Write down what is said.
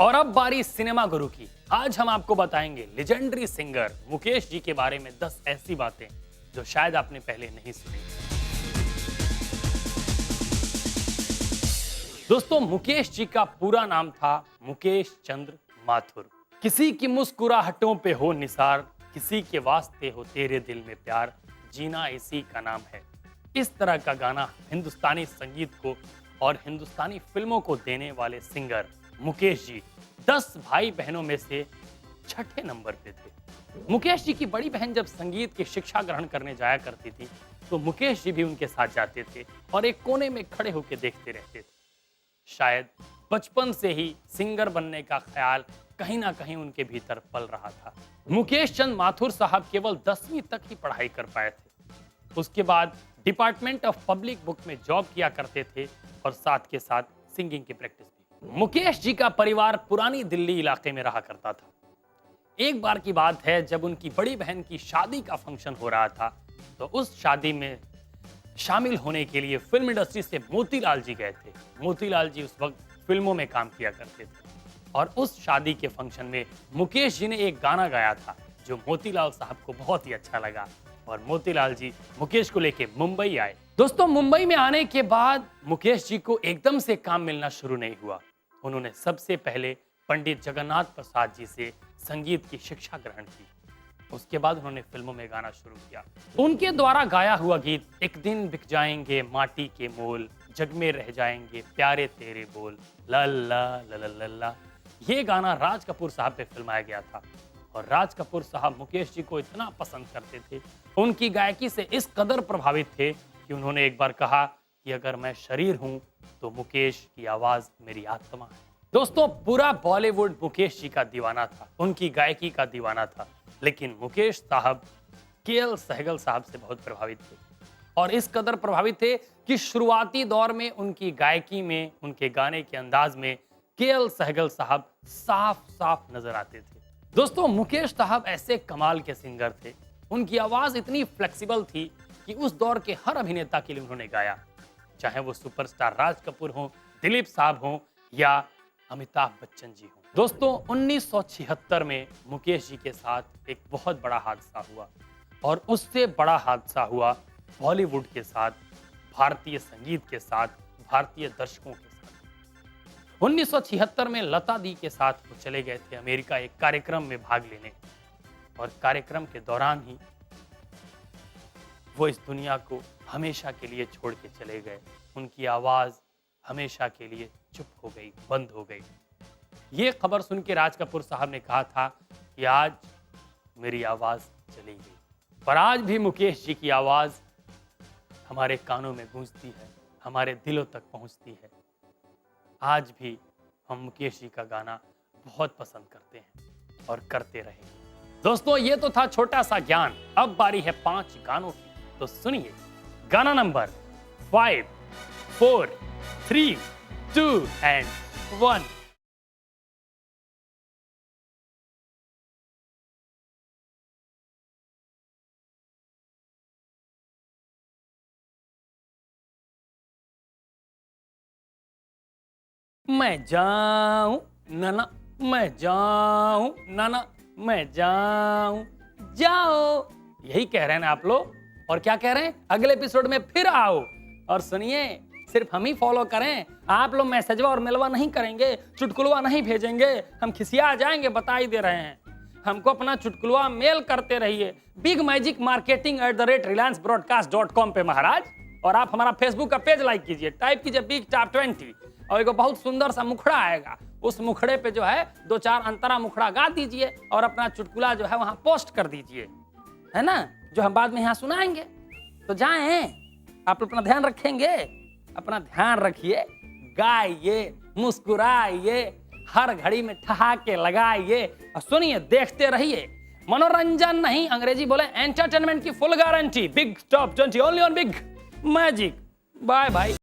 और अब बारी सिनेमा गुरु की। आज हम आपको बताएंगे लेजेंडरी सिंगर मुकेश जी के बारे में 10 ऐसी बातें जो शायद आपने पहले नहीं सुनी। दोस्तों, मुकेश जी का पूरा नाम था मुकेश चंद्र माथुर। किसी की मुस्कुराहटों पे हो निसार, किसी के वास्ते हो तेरे दिल में प्यार, जीना इसी का नाम है। इस तरह का गाना हिंदुस्तानी संगीत को और हिंदुस्तानी फिल्मों को देने वाले सिंगर मुकेश जी 10 भाई बहनों में से छठे नंबर पे थे। मुकेश जी की बड़ी बहन जब संगीत की शिक्षा ग्रहण करने जाया करती थी तो मुकेश जी भी उनके साथ जाते थे और एक कोने में खड़े होकर देखते रहते थे। शायद बचपन से ही सिंगर बनने का ख्याल कहीं ना कहीं उनके भीतर पल रहा था। मुकेश चंद माथुर साहब केवल 10वीं तक ही पढ़ाई कर पाए थे। उसके बाद डिपार्टमेंट ऑफ पब्लिक बुक में जॉब किया करते थे और साथ के साथ सिंगिंग की प्रैक्टिस भी। मुकेश जी का परिवार पुरानी दिल्ली इलाके में रहा करता था। एक बार की बात है, जब उनकी बड़ी बहन की शादी का फंक्शन हो रहा था तो उस शादी में शामिल होने के लिए फिल्म इंडस्ट्री से मोतीलाल जी गए थे। मोतीलाल जी उस वक्त फिल्मों में काम किया करते थे और उस शादी के फंक्शन में मुकेश जी ने एक गाना गाया था जो मोतीलाल साहब को बहुत ही अच्छा लगा और मोतीलाल जी मुकेश को लेके मुंबई आए। दोस्तों, मुंबई में आने के बाद मुकेश जी को एकदम से काम मिलना शुरू नहीं हुआ। उन्होंने सबसे पहले पंडित जगन्नाथ प्रसाद जी से संगीत की शिक्षा ग्रहण की। उसके बाद उन्होंने फिल्मों में गाना शुरू किया। उनके द्वारा गाया हुआ गीत एक दिन बिक जाएंगे माटी के मोल, जग में रह जाएंगे प्यारे तेरे बोल, ला ला ला ला ला ला, ये गाना राज कपूर साहब पे फिल्माया गया था और राज कपूर साहब मुकेश जी को इतना पसंद करते थे, उनकी गायकी से इस कदर प्रभावित थे कि उन्होंने एक बार कहा कि अगर मैं शरीर हूं तो मुकेश की आवाज मेरी आत्मा है। दोस्तों, पूरा बॉलीवुड मुकेश जी का दीवाना था, उनकी गायकी का दीवाना था, लेकिन मुकेश साहब केएल सहगल साहब से बहुत प्रभावित थे और इस कदर प्रभावित थे कि शुरुआती दौर में उनकी गायकी में, उनके गाने के अंदाज में केएल सहगल साहब साफ साफ नजर आते थे। दोस्तों, मुकेश साहब ऐसे कमाल के सिंगर थे, उनकी आवाज इतनी फ्लेक्सिबल थी कि उस दौर के हर अभिनेता के लिए उन्होंने गाया, चाहे वो सुपरस्टार राज कपूर हो, दिलीप साहब हो या अमिताभ बच्चन जी हो। दोस्तों, 1976 में मुकेश जी के साथ एक बहुत बड़ा हादसा हुआ और उससे बड़ा हादसा हुआ बॉलीवुड के साथ, भारतीय संगीत के साथ, भारतीय दर्शकों के साथ। 1976 में लता दी के साथ वो चले गए थे अमेरिका एक कार्यक्रम में भाग लेने और कार्यक्रम के दौरान ही वो इस दुनिया को हमेशा के लिए छोड़ के चले गए। उनकी आवाज हमेशा के लिए चुप हो गई, बंद हो गई। ये खबर सुन के राज कपूर साहब ने कहा था कि आज मेरी आवाज चली गई, पर आज भी मुकेश जी की आवाज हमारे कानों में गूंजती है, हमारे दिलों तक पहुंचती है। आज भी हम मुकेश जी का गाना बहुत पसंद करते हैं और करते रहेंगे। दोस्तों, ये तो था छोटा सा ज्ञान। अब बारी है 5 गानों की, तो सुनिए गाना नंबर 5, 4, 3, 2 एंड 1। मैं जाऊं नाना, मैं जाऊं नाना, मैं जाऊं, जाओ, यही कह रहे हैं ना आप लोग। और क्या कह रहे हैं, अगले एपिसोड में फिर आओ। और सुनिए, सिर्फ हम ही फॉलो करें, आप लोग मैसेजवा और मेलवा नहीं करेंगे, चुटकुलवा नहीं भेजेंगे, हम खिसिया जाएंगे, बता ही दे रहे हैं। हमको अपना चुटकुलवा मेल करते रहिए bigmagicmarketing@reliancebroadcast.com पे महाराज। और आप हमारा फेसबुक का पेज लाइक कीजिए, टाइप कीजिए बिग टॉप 20 और एक बहुत सुंदर सा मुखड़ा आएगा, उस मुखड़े पे जो है 2-4 अंतरा मुखड़ा गा दीजिए और अपना चुटकुला जो है वहां पोस्ट कर दीजिए, है ना, जो हम बाद में यहाँ सुनाएंगे। तो जाएं, आप अपना ध्यान रखेंगे, अपना ध्यान रखिए, गाइए, मुस्कुराइए, हर घड़ी में ठहाके लगाइए और सुनिए, देखते रहिए। मनोरंजन नहीं, अंग्रेजी बोले एंटरटेनमेंट की full guarantee. Big top 20 only on big magic. Bye bye.